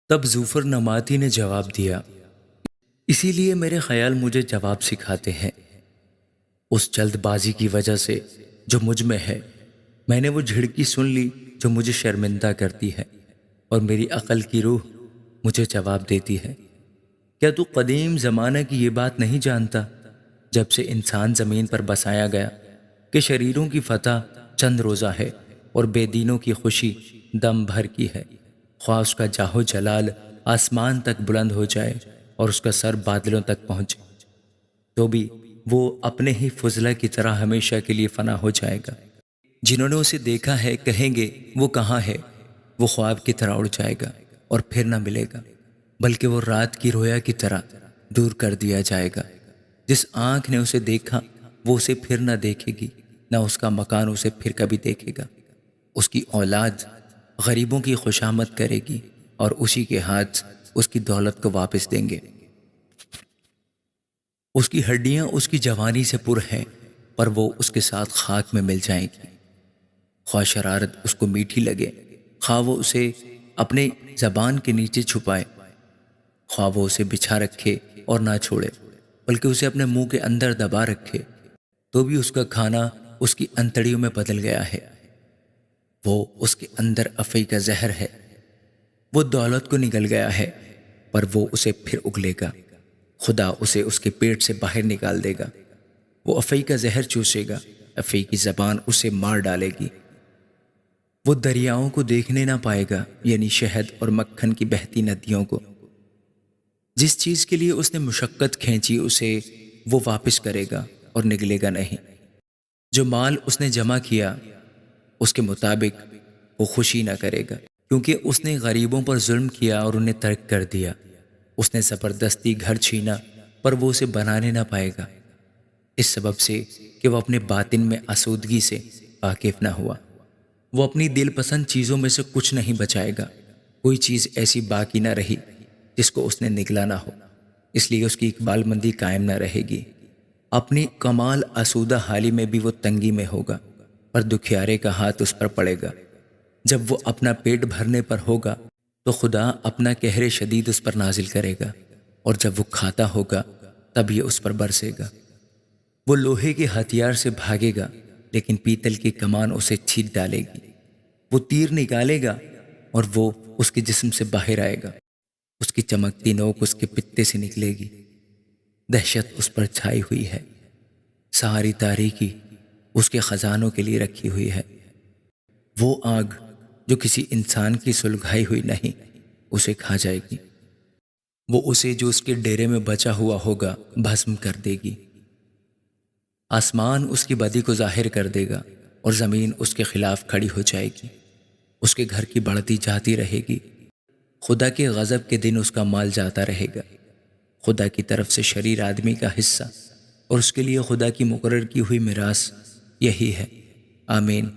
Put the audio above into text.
تب ظفر نماتی نے جواب دیا، اسی لیے میرے خیال مجھے جواب سکھاتے ہیں۔ اس جلد بازی کی وجہ سے جو مجھ میں ہے، میں نے وہ جھڑکی سن لی جو مجھے شرمندہ کرتی ہے، اور میری عقل کی روح مجھے جواب دیتی ہے۔ کیا تو قدیم زمانہ کی یہ بات نہیں جانتا، جب سے انسان زمین پر بسایا گیا، کہ شریروں کی فتح چند روزہ ہے اور بے دینوں کی خوشی دم بھر کی ہے؟ خواہ اس کا جاہ و جلال آسمان تک بلند ہو جائے اور اس کا سر بادلوں تک پہنچے، تو بھی وہ اپنے ہی فضلہ کی طرح ہمیشہ کے لیے فنا ہو جائے گا۔ جنہوں نے اسے دیکھا ہے کہیں گے وہ کہاں ہے؟ وہ خواب کی طرح اڑ جائے گا اور پھر نہ ملے گا، بلکہ وہ رات کی رویا کی طرح دور کر دیا جائے گا۔ جس آنکھ نے اسے دیکھا وہ اسے پھر نہ دیکھے گی، نہ اس کا مکان اسے پھر کبھی دیکھے گا۔ اس کی اولاد غریبوں کی خوشامد کرے گی اور اسی کے ہاتھ اس کی دولت کو واپس دیں گے۔ اس کی ہڈیاں اس کی جوانی سے پر ہیں، پر وہ اس کے ساتھ خاک میں مل جائیں گی۔ خواہ شرارت اس کو میٹھی لگے، خواہ وہ اسے اپنے زبان کے نیچے چھپائے، خواہ وہ اسے بچھا رکھے اور نہ چھوڑے، بلکہ اسے اپنے منہ کے اندر دبا رکھے، تو بھی اس کا کھانا اس کی انتڑیوں میں بدل گیا ہے۔ وہ اس کے اندر افعی کا زہر ہے۔ وہ دولت کو نگل گیا ہے، پر وہ اسے پھر اگلے گا۔ خدا اسے اس کے پیٹ سے باہر نکال دے گا۔ وہ افعی کا زہر چوسے گا، افعی کی زبان اسے مار ڈالے گی۔ وہ دریاؤں کو دیکھنے نہ پائے گا، یعنی شہد اور مکھن کی بہتی ندیوں کو۔ جس چیز کے لیے اس نے مشقت کھینچی اسے وہ واپس کرے گا اور نگلے گا نہیں۔ جو مال اس نے جمع کیا اس کے مطابق وہ خوشی نہ کرے گا، کیونکہ اس نے غریبوں پر ظلم کیا اور انہیں ترک کر دیا۔ اس نے زبردستی گھر چھینا، پر وہ اسے بنانے نہ پائے گا، اس سبب سے کہ وہ اپنے باطن میں آسودگی سے واقف نہ ہوا۔ وہ اپنی دل پسند چیزوں میں سے کچھ نہیں بچائے گا، کوئی چیز ایسی باقی نہ رہی جس کو اس نے نگلا نہ ہو، اس لیے اس کی اقبال مندی قائم نہ رہے گی۔ اپنی کمال آسودہ حالی میں بھی وہ تنگی میں ہوگا، پر دکھیارے کا ہاتھ اس پر پڑے گا۔ جب وہ اپنا پیٹ بھرنے پر ہوگا تو خدا اپنا قہر شدید اس پر نازل کرے گا، اور جب وہ کھاتا ہوگا تب یہ اس پر برسے گا۔ وہ لوہے کے ہتھیار سے بھاگے گا، لیکن پیتل کی کمان اسے چھید ڈالے گی۔ وہ تیر نکالے گا اور وہ اس کے جسم سے باہر آئے گا، اس کی چمکتی نوک اس کے پتے سے نکلے گی۔ دہشت اس پر چھائی ہوئی ہے، ساری تاریکی اس کے خزانوں کے لیے رکھی ہوئی ہے۔ وہ آگ جو کسی انسان کی سلگائی ہوئی نہیں اسے کھا جائے گی۔ وہ اسے جو اس کے ڈیرے میں بچا ہوا ہوگا بھسم کر دے گی۔ آسمان اس کی بدی کو ظاہر کر دے گا اور زمین اس کے خلاف کھڑی ہو جائے گی۔ اس کے گھر کی بڑھتی جاتی رہے گی، خدا کے غضب کے دن اس کا مال جاتا رہے گا۔ خدا کی طرف سے شریر آدمی کا حصہ اور اس کے لیے خدا کی مقرر کی ہوئی میراث یہی ہے۔ آمین۔